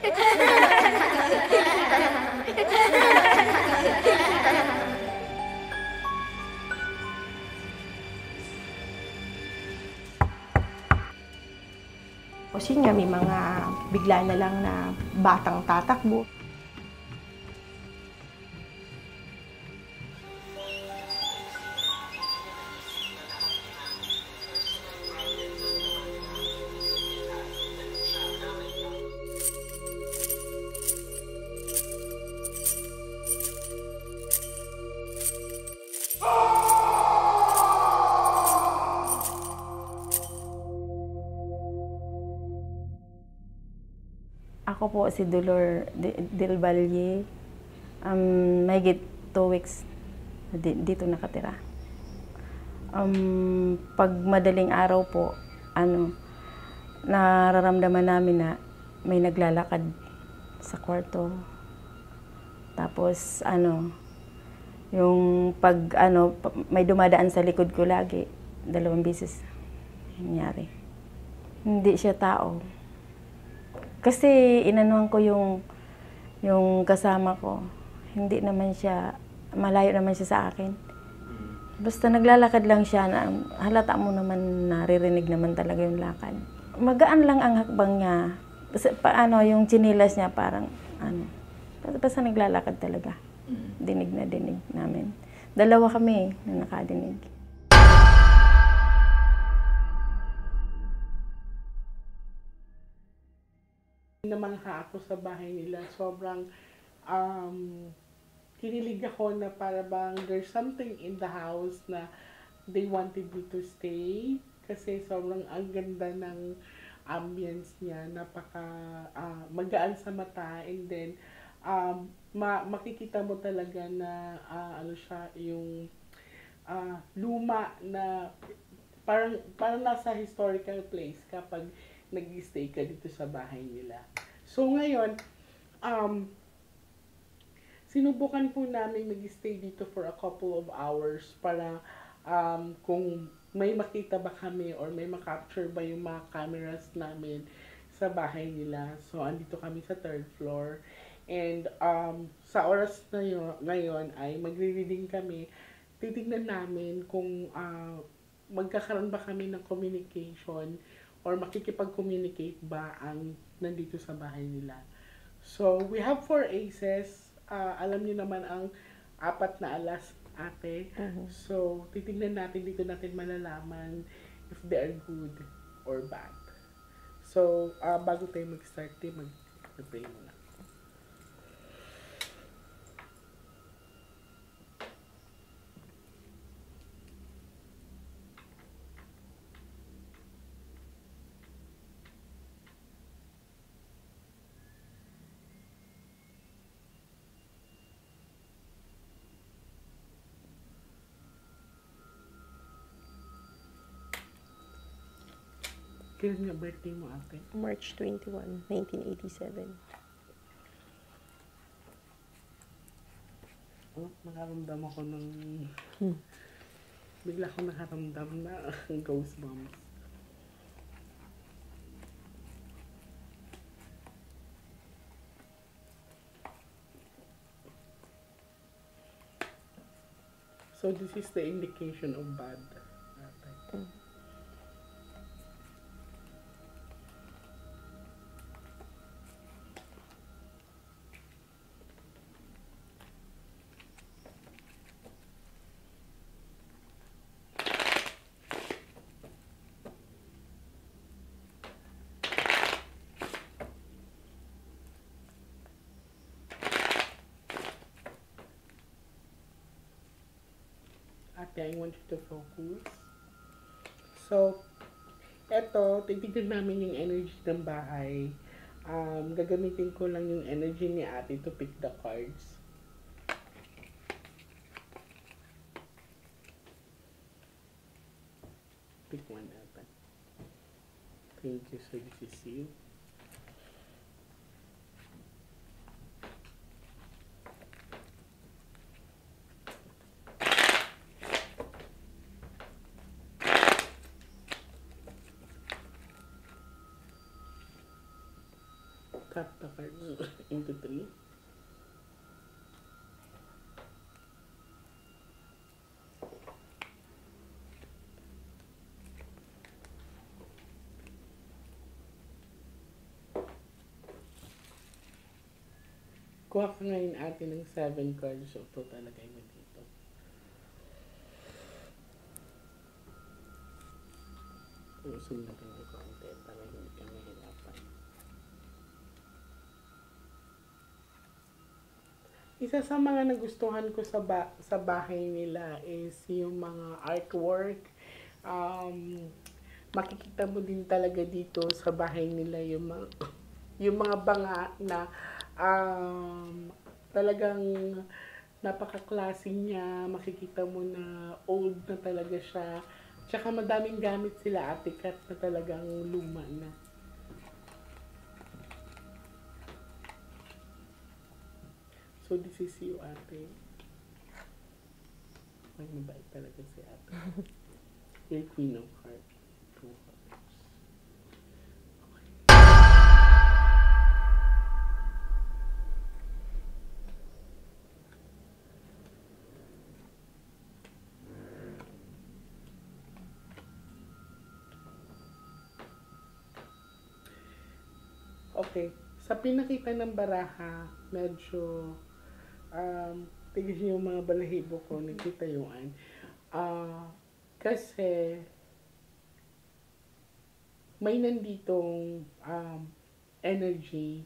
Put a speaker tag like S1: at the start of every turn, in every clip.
S1: Kasi nga may mga bigla na lang na batang tatakbo. Ako po si Dolor Del Valle. Mahigit 2 weeks dito nakatira. Pag madaling araw po, nararamdaman namin na may naglalakad sa kwarto. Tapos yung pag may dumadaan sa likod ko lagi, 2 beses nangyari. Hindi siya tao. Kasi inanuhan ko yung kasama ko. Hindi naman siya, malayo naman siya sa akin. Basta naglalakad lang siya, halata mo naman, naririnig naman talaga yung lakad. Magaan lang ang hakbang niya. Yung chinilas niya parang basta naglalakad talaga. Dinig na dinig namin. 2 kami na nakadinig.
S2: Namangha ako sa bahay nila. Sobrang kinilig ako na para bang there's something in the house na they wanted me to stay. Kasi sobrang ang ganda ng ambience niya. Napaka magaan sa mata. And then, makikita mo talaga na siya, yung luma na parang nasa historical place kapag nag-stay ka dito sa bahay nila. So ngayon, sinubukan po namin mag-stay dito for a couple of hours para kung may makita ba kami or may makapture ba yung mga cameras namin sa bahay nila. So andito kami sa 3rd floor. And sa oras na ngayon ay magre-reading kami. Titignan namin kung magkakaroon ba kami ng communication or makikipag-communicate ba ang nandito sa bahay nila. So, we have 4 aces. Alam niyo naman ang 4 na alas, ate. So, titignan natin, dito natin malalaman if they are good or bad. So, bago tayo mag-start, mag-pray muna. Kailan nga birthday mo, ate?
S1: March 21, 1987.
S2: Nakaramdam ako ng... Bigla akong nakaramdam na goosebumps. So this is the indication of bad. Ate, I want you to focus. So, eto, titignan namin yung energy ng bahay. Gagamitin ko lang yung energy ni ate to pick the cards. Pick one, ate. Thank you. So, this is you. cut the cards into 3. Kuha ka ngayon atin ng 7 cards. So, ito talaga yung dito. Usin natin ng konti para hindi ka mahirapan. Isa sa mga nagustuhan ko sa bahay nila is yung mga artwork. Makikita mo din talaga dito sa bahay nila yung mga banga na talagang napaka-classy niya. Makikita mo na old na talaga siya. Tsaka madaming gamit sila, Ate Kat, na talagang luma na. So, this is you, Ate. Ay, mabait talaga si Ate. Your Queen of Hearts. 2 hearts. Okay. Sa pinakita ng baraha, medyo tignan niyo yung mga balahibo ko, nakita yung kasi may nanditong energy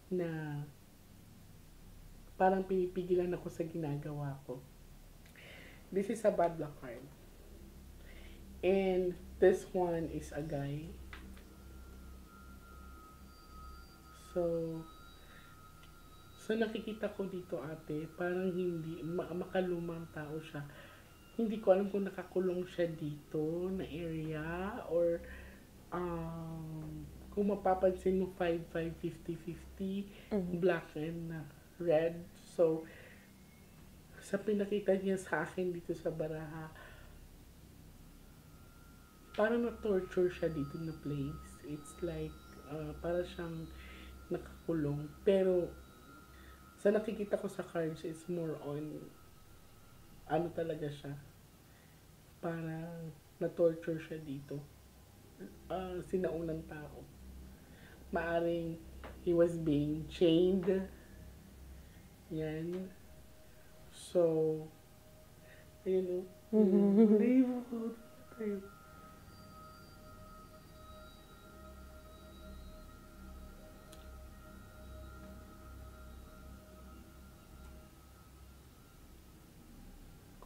S2: na parang pinipigilan ako sa ginagawa ko. This is a bad luck card. And this one is a guy. So nakikita ko dito, Ate, parang hindi, makalumang tao siya. Hindi ko alam kung nakakulong siya dito na area or kung mapapansin mo 5-5, 50-50, black and red. So, sa pinakita niya sa akin dito sa baraha, parang na-torture siya dito na place. It's like, para siyang nakakulong. Pero, sa nakikita ko sa cards, it's more on, ano talaga siya, parang na-torture siya dito. Sinaunang tao. Maaring he was being chained. Yan. So, ayun o.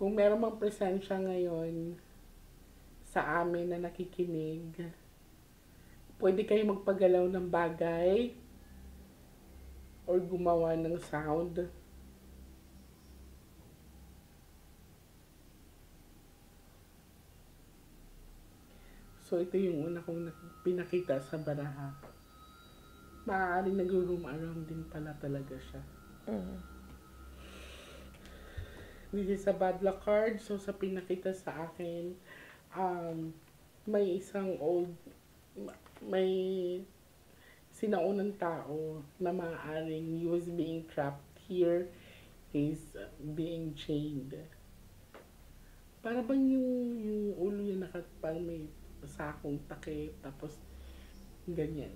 S2: Kung meron mang presensya ngayon sa amin na nakikinig, pwede kayo magpagalaw ng bagay or gumawa ng sound. So, ito yung una kong pinakita sa baraha. Maaaring nag-room around din pala talaga siya. This is a bad luck card. So, sa pinakita sa akin, may isang may sinaunang tao na maaaring he was being trapped here, is being chained. Para bang yung ulo niya parang may sakong takip, tapos ganyan.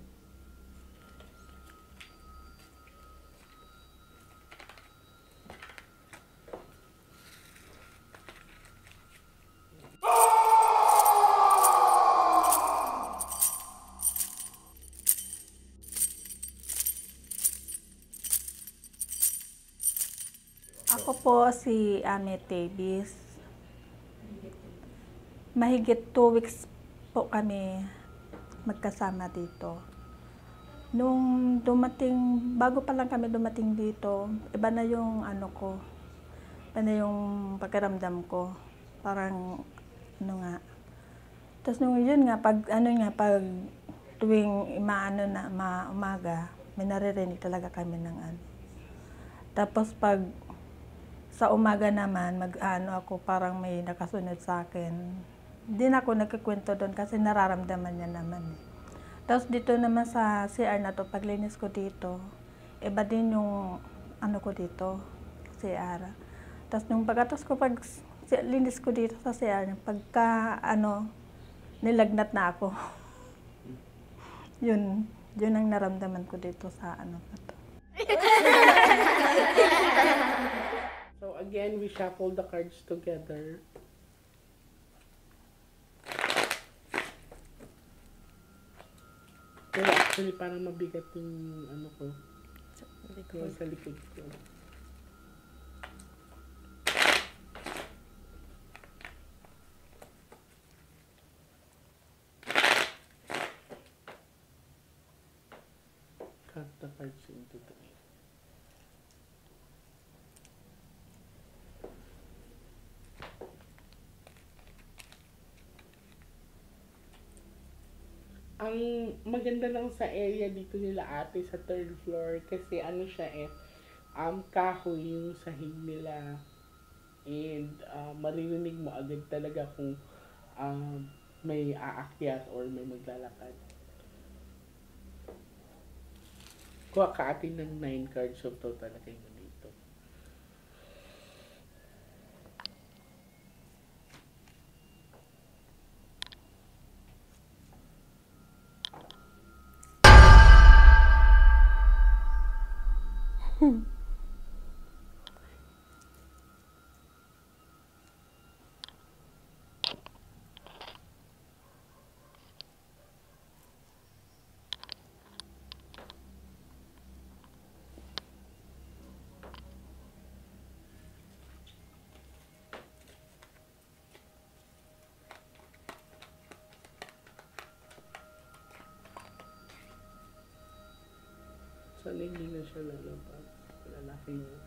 S3: Ako po si Ame Davis. Mahigit 2 weeks po kami magkasama dito. Nung dumating, bago pa lang kami dumating dito, iba na yung ano ko, iba na yung pakiramdam ko. Parang, ano nga. Tapos nung yun nga, pag tuwing umaga, may naririnig talaga kami ng ano. Tapos pag sa umaga naman, ako, parang may nakasunod sa akin. Hindi na ako nagkikwento doon kasi nararamdaman niya naman. Tapos dito naman sa CR na to, paglinis ko dito, iba din yung ano ko dito, CR. Tapos nung pagkatapos ko linis ko dito sa CR, pagka ano, nilagnat na ako. Yun ang naramdaman ko dito sa ano na to.
S2: So again, we shuffle the cards together. Pero actually parang mabigat yung ano ko, yung sa likod ko. Cut the cards into three. Ang maganda lang sa area dito nila ate sa third floor kasi ano siya kahoy yung sahig nila and maririnig mo agad talaga kung may aakyat or may maglalakad. Kuha ka atin ng 9 cards of total na kayo dito. Sana hindi na siya lalabas. Lalaki niya.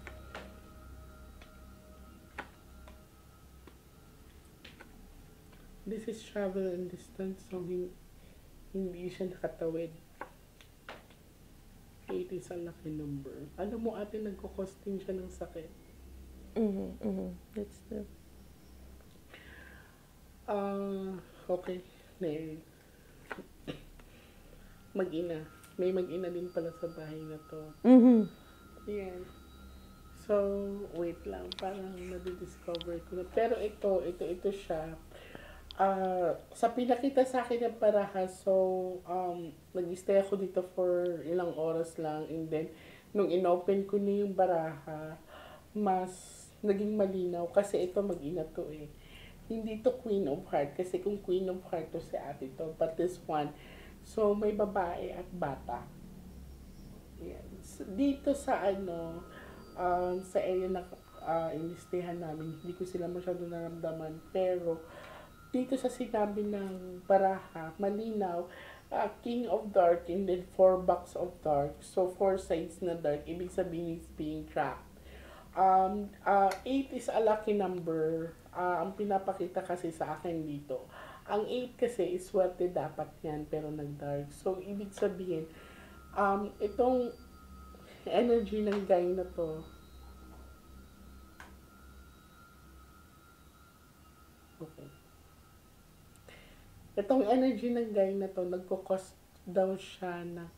S2: This is travel and distance, so hindi siya nakatawid. 8 is a lucky number. Alam mo ate, nagko-costing siya ng sakit.
S4: That's the...
S2: Okay. Mag-ina. May mag-ina din pala sa bahay na to. Yan. So, wait lang. Parang nadidiscover ko na. Pero ito siya. Sa pinakita sa akin ng parahas, so, nag-stay ako dito for ilang oras lang. And then, nung inopen ko na yung baraha, mas naging malinaw. Kasi ito mag-ina to eh. Hindi to Queen of Heart. Kasi kung Queen of Heart to si ate to. But this one, so, may babae at bata. Yan. So, dito sa sa area na inistehan namin, hindi ko sila masyado naramdaman. Pero, dito sa sinabi ng baraha, malinaw, King of Dark and then 4 box of Dark. So, 4 sides na dark. Ibig sabihin is being trapped. 8 is a lucky number. Ang pinapakita kasi sa akin dito. Ang 8 kasi is swerte dapat yan, pero nag-dark. So, ibig sabihin, itong energy ng guy na to, okay. Itong energy ng guy na to, nagko-cause daw siya na,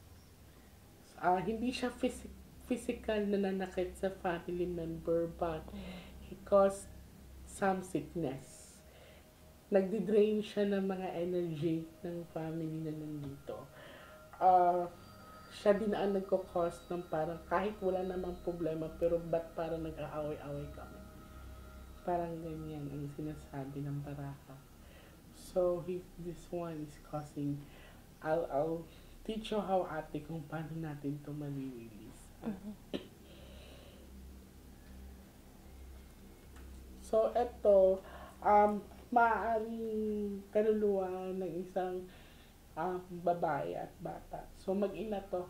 S2: hindi siya physical na nanakit sa family member, but he caused some sickness. Nagdi-drain siya ng mga energy ng family na nandito. Siya din ang nagko-cause ng parang kahit wala namang problema, pero ba't parang nag-aaway-away kami. Parang ganyan ang sinasabi ng baraha. So, this one is causing, I'll teach you how ate kung paano natin ito mali-release. So, ito, maaaring kaluluwa ng isang babae at bata. So, mag-ina to.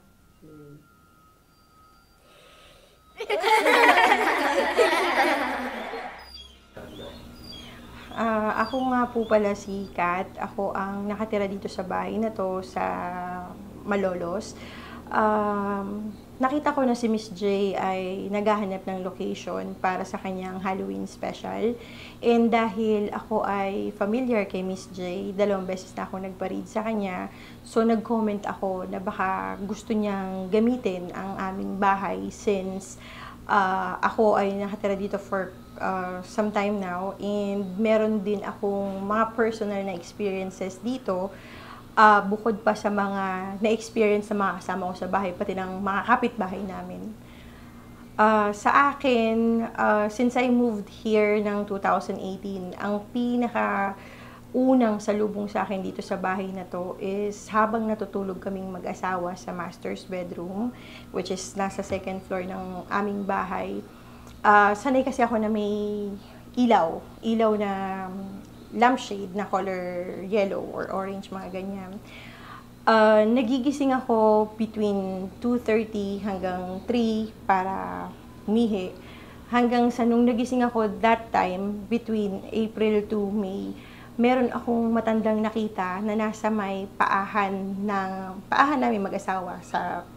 S4: Ako nga po pala si Kat. Ako ang nakatira dito sa bahay na to sa Malolos. nakita ko na si Miss J ay naghahanap ng location para sa kanyang Halloween special. And dahil ako ay familiar kay Miss J, 2 beses na ako nagpa-read sa kanya, so nag-comment ako na baka gusto niyang gamitin ang aming bahay since ako ay nakatira dito for some time now, and meron din akong mga personal na experiences dito, bukod pa sa mga na-experience sa mga kasama ko sa bahay, pati ng mga kapitbahay namin. Sa akin, since I moved here ng 2018, ang unang salubong sa akin dito sa bahay na to is habang natutulog kaming mag-asawa sa master's bedroom, which is nasa 2nd floor ng aming bahay. Sanay kasi ako na may ilaw na lampshade na color yellow or orange, mga ganyan. Nagigising ako between 2:30 hanggang 3 para umihi. Hanggang sa nung nagising ako that time, between April to May, meron akong matandang nakita na nasa may paahan namin mag-asawa sa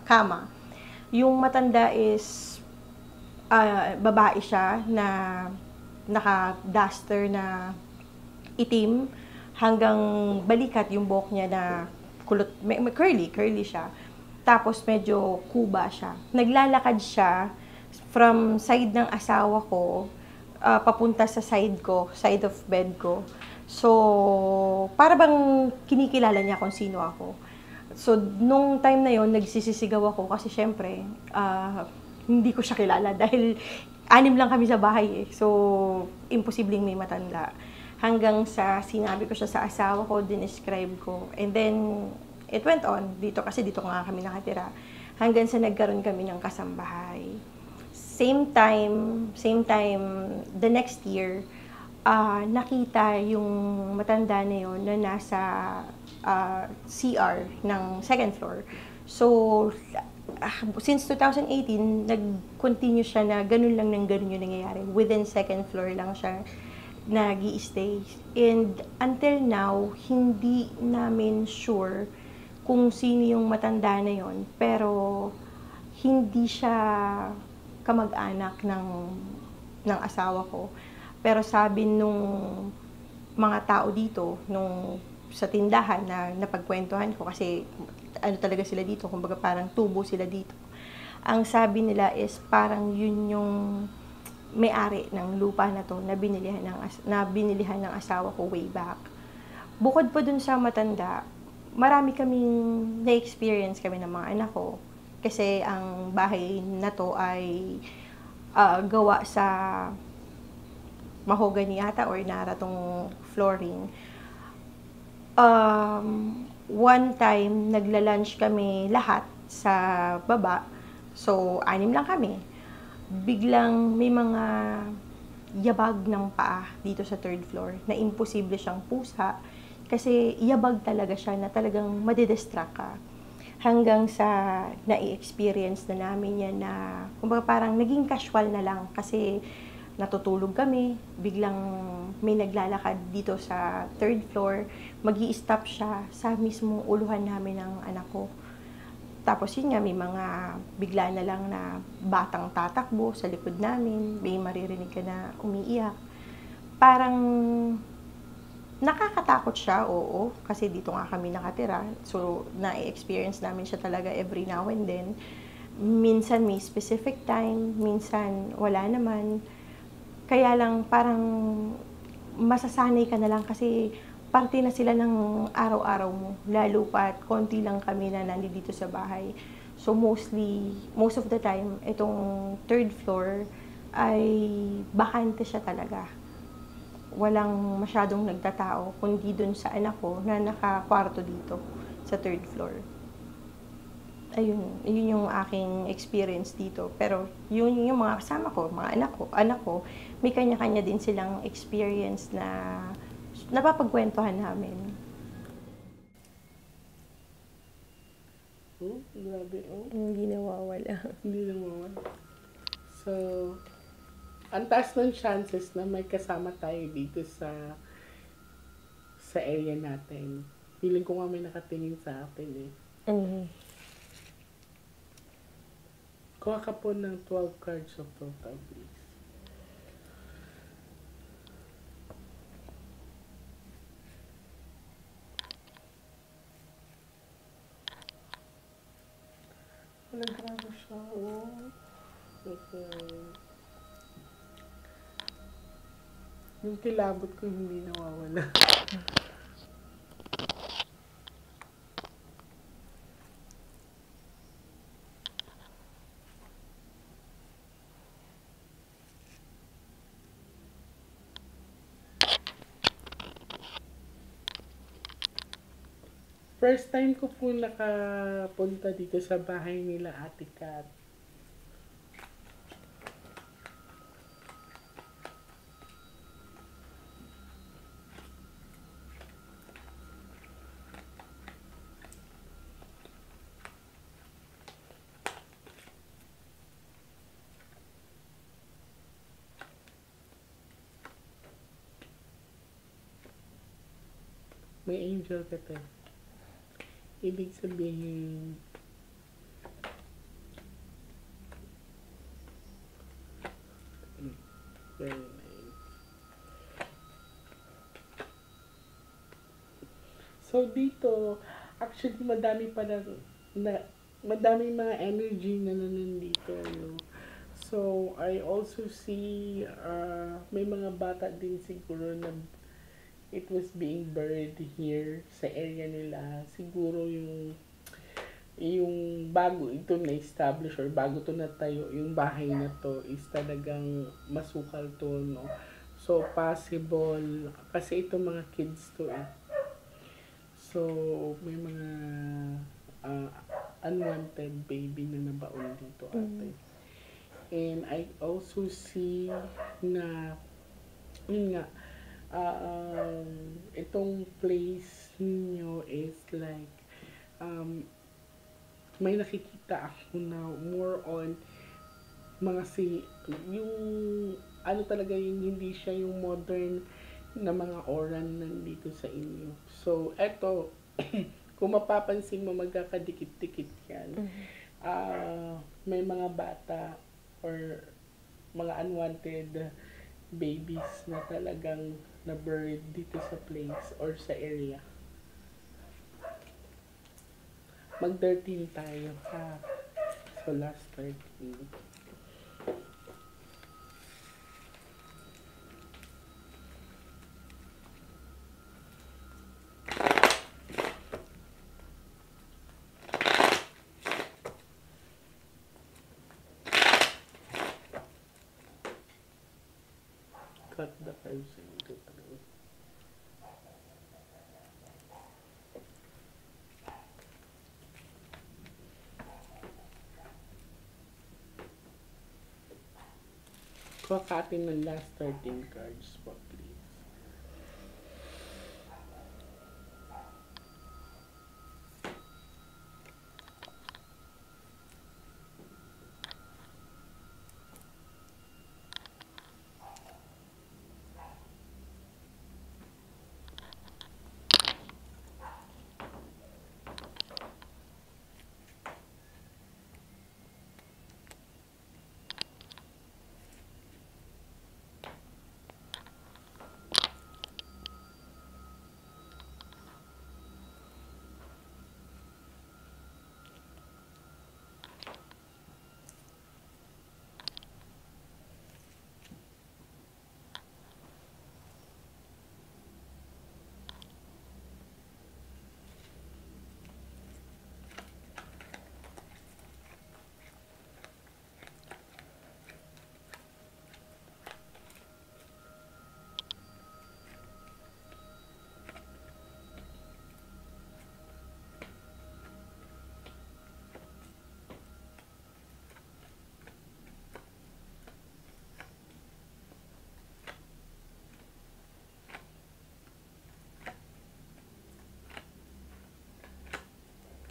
S4: kama. Yung matanda is babae siya na naka-duster na itim hanggang balikat yung buhok niya na kulot, curly siya. Tapos medyo kuba siya. Naglalakad siya from side ng asawa ko papunta sa side of bed ko. So, para bang kinikilala niya kung sino ako. So, nung time na yon nagsisisigaw ako kasi syempre, hindi ko siya kilala dahil 6 lang kami sa bahay eh. So, imposibleng may matanda. Hanggang sa sinabi ko siya sa asawa ko, dinescribe ko. And then, it went on. Dito nga kami nakatira. Hanggang sa nagkaroon kami ng kasambahay. Same time, the next year, nakita yung matanda na yun na nasa CR ng 2nd floor. So, since 2018, nag-continue siya na ganun lang ng ganun yung nangyayari. Within 2nd floor lang siya nag-i-stay. And until now, hindi namin sure kung sino yung matanda na yon, pero hindi siya kamag-anak ng asawa ko. Pero sabi nung mga tao dito, sa tindahan na napagkwentuhan ko, kasi ano talaga sila dito, kumbaga parang tubo sila dito. Ang sabi nila is parang yun yung may-ari ng lupa na to na binilihan ng asawa ko way back. Bukod pa dun sa matanda, marami kaming na-experience kami ng mga anak ko. Kasi ang bahay na to ay gawa sa mahogany yata or naratong flooring. One time, nagla-lunch kami lahat sa baba. So, 6 lang kami. Biglang may mga yabag ng paa dito sa 3rd floor na imposible siyang pusa kasi yabag talaga siya na talagang madidistract ka. Hanggang sa na-experience na namin yan na kumbaga parang naging casual na lang kasi natutulog kami, biglang may naglalakad dito sa 3rd floor, magi-stop siya sa mismong uluhan namin ng anak ko. Tapos yun nga, may mga bigla na lang na batang tatakbo sa likod namin, may maririnig ka na umiiyak. Parang nakakatakot siya, oo, kasi dito nga kami nakatira. So, na-experience namin siya talaga every now and then. Minsan may specific time, minsan wala naman. Kaya lang parang masasanay ka na lang kasi parte na sila ng araw-araw mo. Lalo pa at konti lang kami na nandito sa bahay. So most of the time, itong 3rd floor ay bakante siya talaga. Walang masyadong nagtatao, kundi dun sa anak ko na nakakwarto dito sa 3rd floor. Ayun yung aking experience dito. Pero yung mga kasama ko, mga anak ko, may kanya-kanya din silang experience na napapagkwentuhan namin.
S2: Grabe, oh.
S4: Hindi nawawala.
S2: Hindi naman. So, ang taas ng chances na may kasama tayo dito sa area natin. Feeling ko nga may nakatingin sa atin eh. Kuha ka po ng 12 cards of total, please. Wala grabe siya, oh. Okay. Yung kilabot ko hindi nawawala. First time ko po nakapunta dito sa bahay nila Ate Kat. May angel ka tayo. Ibig sabihin, very nice. So dito, actually madami pa madaming mga energy na nandito, no? So I also see may mga bata din siguro na it was being buried here sa area nila. Siguro yung bago ito na-establish or bago to natayo, yung bahay na to is talagang masukal to, no? So, possible, kasi ito mga kids to eh. So, may mga unwanted baby na nabaon dito ate. And I also see na, yun nga, itong place ninyo is like may nakikita ako na more on mga yung ano talaga yung hindi siya yung modern na mga oran nandito sa inyo. So eto kung mapapansin mo magkakadikit-dikit yan. May mga bata or mga unwanted babies na talagang na-buried dito sa place or sa area. Mag-13 tayo, ha? So, last 13. Cut the cards into three. Kuha ka atin ng last 13 cards po, please.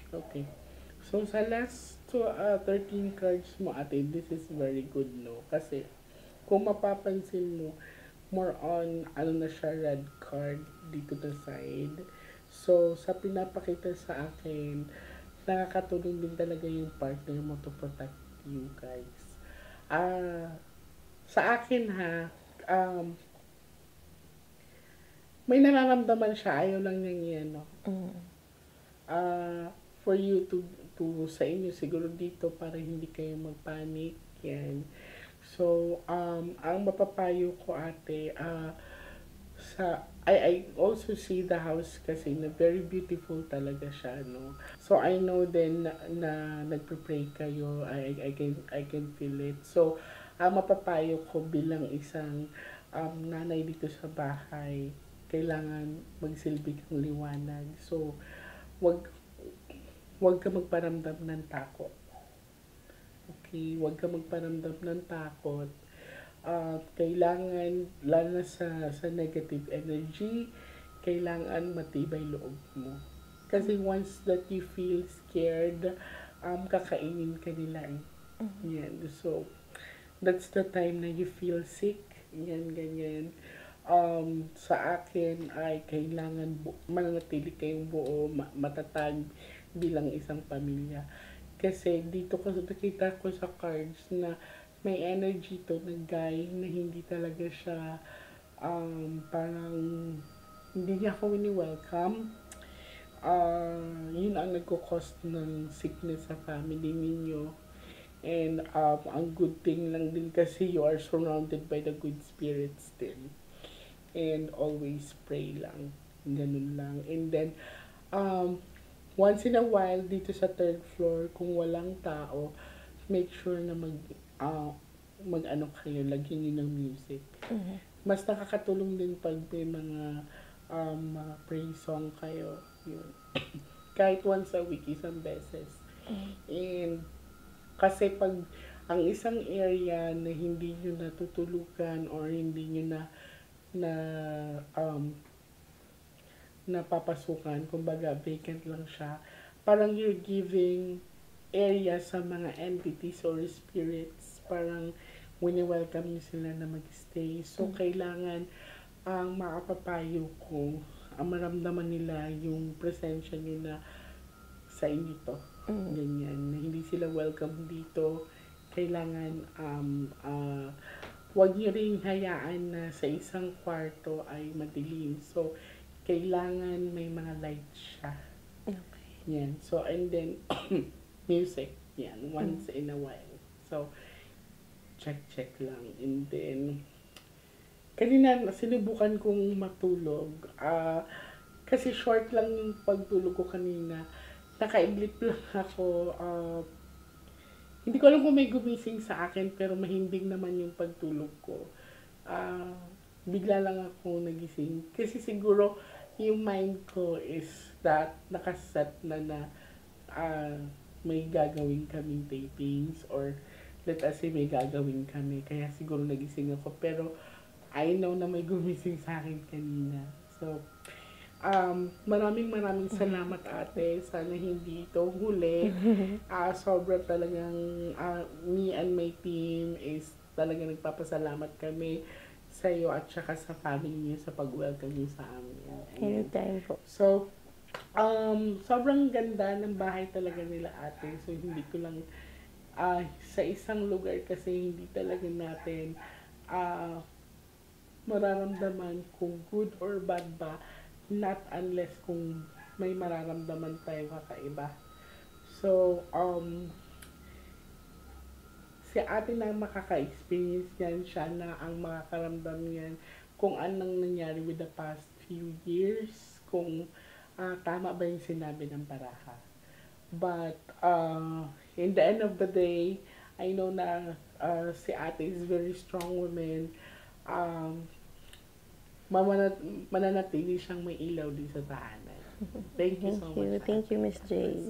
S2: Okay. So, sa last 13 cards mo, ate, this is very good, no? Kasi, kung mapapansin mo, more on, ano na siya, red card dito na side. So, sa pinapakita sa akin, nakakatulong din talaga yung partner mo to protect you guys. Sa akin ha, um, may nararamdaman siya, ayaw lang niya yan, no? For you to sa inyo siguro dito para hindi kayo magpanic, yan. So, ang mapapayo ko ate, I also see the house kasi na very beautiful talaga siya, no? So, I know then na nagpe-pray kayo, I can feel it. So, ang mapapayo ko bilang isang nanay dito sa bahay, kailangan magsilbi kang liwanag. So, wag ka magparamdam ng takot. Okay, wag ka magparamdam ng takot. Kailangan, lalo na sa negative energy, kailangan matibay loob mo. Kasi once that you feel scared, kakainin ka nila eh. Yan. So, that's the time na you feel sick. Yan, ganyan. Sa akin ay kailangan mananatili kayong buo, matatag bilang isang pamilya. Kasi dito ko nakita ko sa cards na may energy to ng guy na hindi talaga siya parang hindi niya ako welcome. Yun ang nagko-cause ng sickness sa family ninyo. And ang good thing lang din kasi you are surrounded by the good spirits din. And always pray lang. Ganun lang. And then, once in a while, dito sa third floor, kung walang tao, make sure na mag-ano kayo, lagyan nyo ng music. Mas nakakatulong din pag may mga praise song kayo. Yun. Kahit once a week, isang beses. And, kasi pag ang isang area na hindi nyo natutulugan or hindi nyo napapasukan, kumbaga vacant lang siya, parang you're giving area sa mga entities or spirits, parang wini-welcome nyo sila na mag-stay. So, kailangan ang makapapayo ko, ang maramdaman nila yung presensya nyo na sa inyo to. Ganyan, na hindi sila welcome dito. Kailangan wag nyo rin hayaan na sa isang kwarto ay madilim. So, kailangan may mga light siya.
S4: Okay.
S2: Yan. So, and then, music. Yan. Once in a while. So, check lang. And then, kanina, sinubukan kong matulog. Kasi short lang yung pagtulog ko kanina. Nakaidlip lang ako. Hindi ko alam kung may gumising sa akin, pero mahimbing naman yung pagtulog ko. Bigla lang ako nagising. Kasi siguro, yung mind ko is that nakaset na may gagawin kaming tapings or let us say may gagawin kami. Kaya siguro nagising ako. Pero I know na may gumising sa akin kanina. So, maraming salamat ate. Sana hindi ito huli. Sobra talagang me and my team is talagang nagpapasalamat kami sa iyo at saka sa family niyo sa pag-welcome niyo sa amin.
S1: Anytime po.
S2: So, sobrang ganda ng bahay talaga nila ate. So, hindi ko lang sa isang lugar kasi hindi talaga natin mararamdaman kung good or bad ba. Not unless kung may mararamdaman tayo kakaiba. So, si ate na makaka-experience yan, siya na ang makakaramdam yan kung anong nangyari with the past few years, kung tama ba yung sinabi ng baraha. But, in the end of the day, I know na si ate is very strong woman. Mananatili siyang may ilaw din sa tahanan. Thank you so much.
S1: Thank you, Miss J.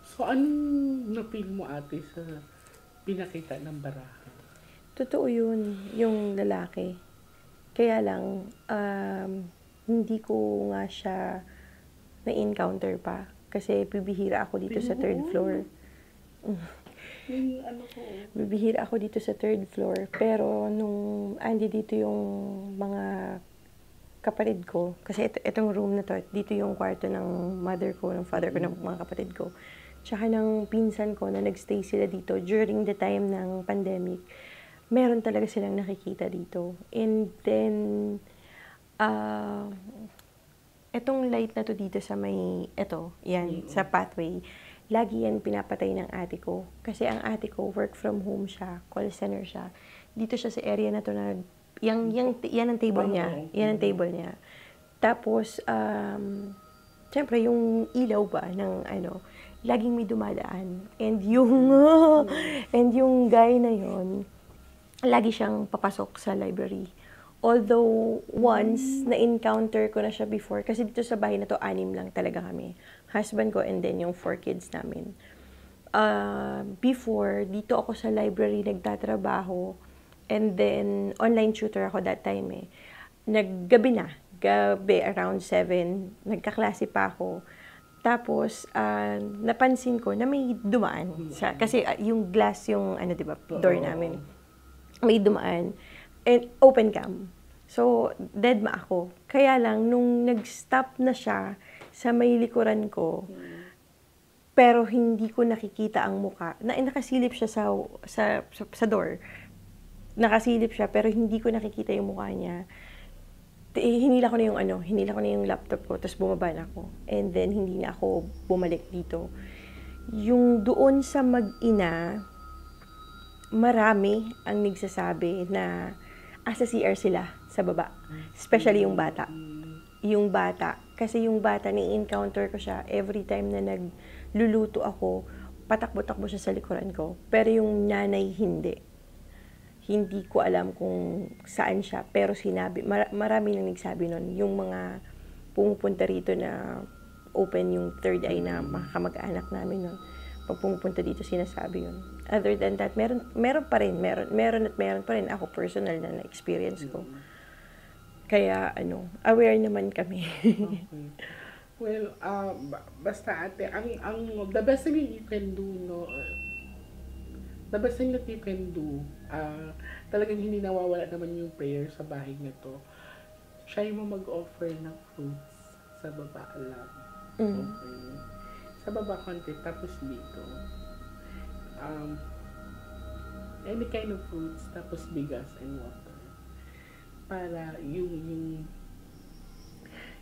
S2: So, anong na-feel mo ate sa pinakita ng baraha?
S4: Totoo yun, yung lalaki. Kaya lang, hindi ko nga siya na-encounter pa. Kasi bibihira ako dito sa third floor.
S2: Yung ano ko.
S4: Bibihira ako dito sa third floor. Pero nung andi dito yung mga kapatid ko, kasi itong room na to, dito yung kwarto ng mother ko, ng father ko, ng mga kapatid ko. tsaka ng pinsan ko na nagstay sila dito during the time ng pandemic, meron talaga silang nakikita dito. And then, etong light na to dito sa may, yan, sa pathway, lagi yan pinapatay ng ate ko. Kasi ang ate ko, work from home siya, call center siya. Dito siya sa area na to na, yan ang table niya. Yan ang table niya. Tapos, syempre, yung ilaw ba ng laging may dumadaan. And yung guy na yon, lagi siyang papasok sa library. Although, once, na-encounter ko na siya before, kasi dito sa bahay na to, 6 lang talaga kami. Husband ko and then yung 4 kids namin. Before, dito ako sa library nagtatrabaho, and then, online tutor ako that time eh. Gabi around 7, nagkaklase pa ako. Tapos, napansin ko na may dumaan. Kasi yung glass, yung di ba, door namin. May dumaan. And open cam. So, deadma ako. Kaya lang, nung nag-stop na siya sa may likuran ko, pero hindi ko nakikita ang muka. Nakasilip siya sa door. Nakasilip siya, pero hindi ko nakikita yung mukha niya. Hinila ko na yung laptop ko, tapos bumaba na ako. And then, hindi na ako bumalik dito. Yung doon sa mag-ina, marami ang nagsasabi na sa CR sila sa baba. Especially yung bata. Yung bata. Kasi yung bata, ni-encounter ko siya every time na nagluluto ako, patakbo-takbo siya sa likuran ko. Pero yung nanay, hindi. Hindi ko alam kung saan siya, pero marami nang nagsabi nun. Yung mga pumupunta rito na open yung third eye na mga kamag-anak namin nun. Pag pumupunta dito, sinasabi yun. Other than that, meron pa rin. Meron pa rin ako personal na experience ko. Kaya, aware naman kami.
S2: Okay. Well, basta ate, the best thing you can do, the best thing that you can do, talagang hindi nawawala naman yung prayer sa bahay na to. Try mo mag-offer ng fruits sa baba lang. Okay. Sa baba konti, tapos dito. Any kind of fruits, tapos bigas and water. Para yung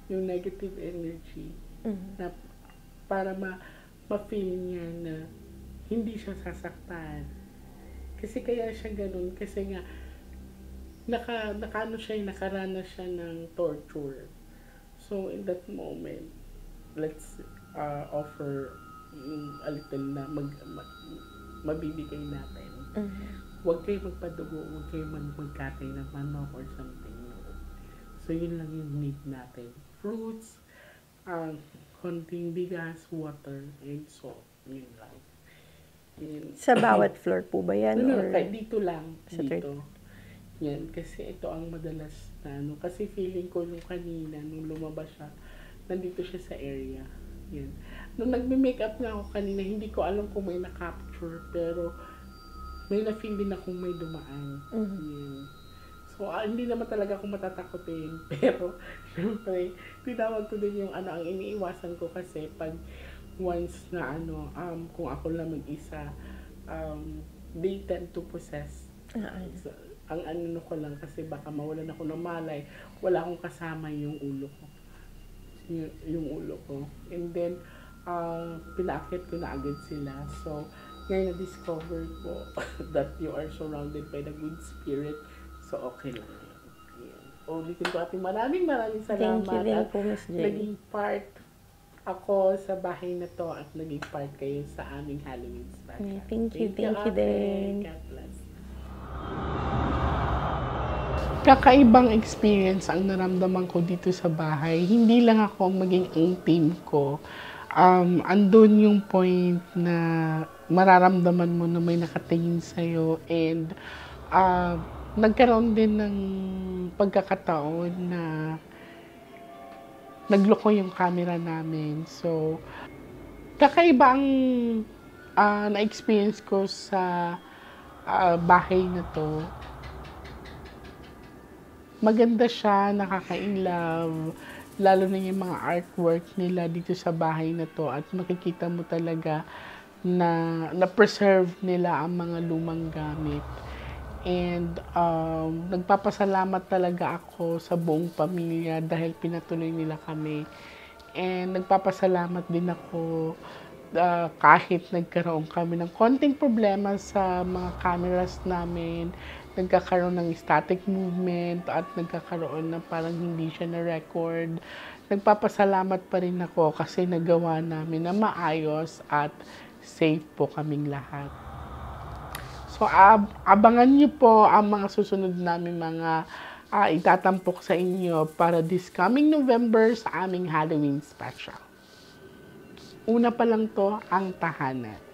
S2: negative energy, na para ma-feel niya na hindi siya sasaktan. Kasi kaya siya ganun, kasi nga, nakaranas siya ng torture. So, in that moment, let's offer a little na mabibigay natin. Huwag kayo magpadugo, huwag kayo magkatay ng manok or something. No. So, yun lang yung need natin. Fruits, konting bigas, water, and salt. Yun lang.
S4: Sa bawat floor po ba yan?
S2: No,
S4: or
S2: dito lang.
S4: sa
S2: Dito. Yan. Kasi ito ang madalas na kasi feeling ko nung kanina, nung lumabas siya, nandito siya sa area. Yan. Nung nagme-makeup na ako kanina, hindi ko alam kung may na-capture, pero may na-feel din akong may dumaan. Yan. So, hindi naman talaga ako matatakotin. Pero, syempre, tinawag ko din yung ang iniiwasan ko kasi pag once na kung ako lang mag-isa, they tend to possess. So, ang ko lang kasi baka mawalan ako ng malay, wala akong kasama yung ulo ko. Yung ulo ko. And then, pinaakit ko na agad sila. So, ngayon na-discover ko that you are surrounded by the good spirit. So, okay lang yun. Ulitin ko ating maraming salamat.
S4: Thank you din po, Miss Jay.
S2: Naging part ako sa bahay na to at naging part kayo sa aming Halloween special.
S4: Yeah, thank you
S2: ate.
S4: din.
S2: God bless. Kakaibang experience ang naramdaman ko dito sa bahay. Hindi lang ako ang maging ang team ko. Andun yung point na mararamdaman mo na may nakatingin sa'yo and nagkaroon din ng pagkakataon na nagloko yung camera namin. So, kakaiba ang na-experience ko sa bahay na to. Maganda siya, nakaka-inlove, lalo na yung mga artwork nila dito sa bahay na to at makikita mo talaga na preserve nila ang mga lumang gamit. And nagpapasalamat talaga ako sa buong pamilya dahil pinatuloy nila kami. And nagpapasalamat din ako kahit nagkaroon kami ng konting problema sa mga cameras namin, nagkakaroon ng static movement at nagkakaroon ng parang hindi siya na-record. Nagpapasalamat pa rin ako kasi nagawa namin na maayos at safe po kaming lahat. So, abangan niyo po ang mga susunod namin mga itatampok sa inyo para this coming November sa aming Halloween special. Una pa lang to, ang tahanan.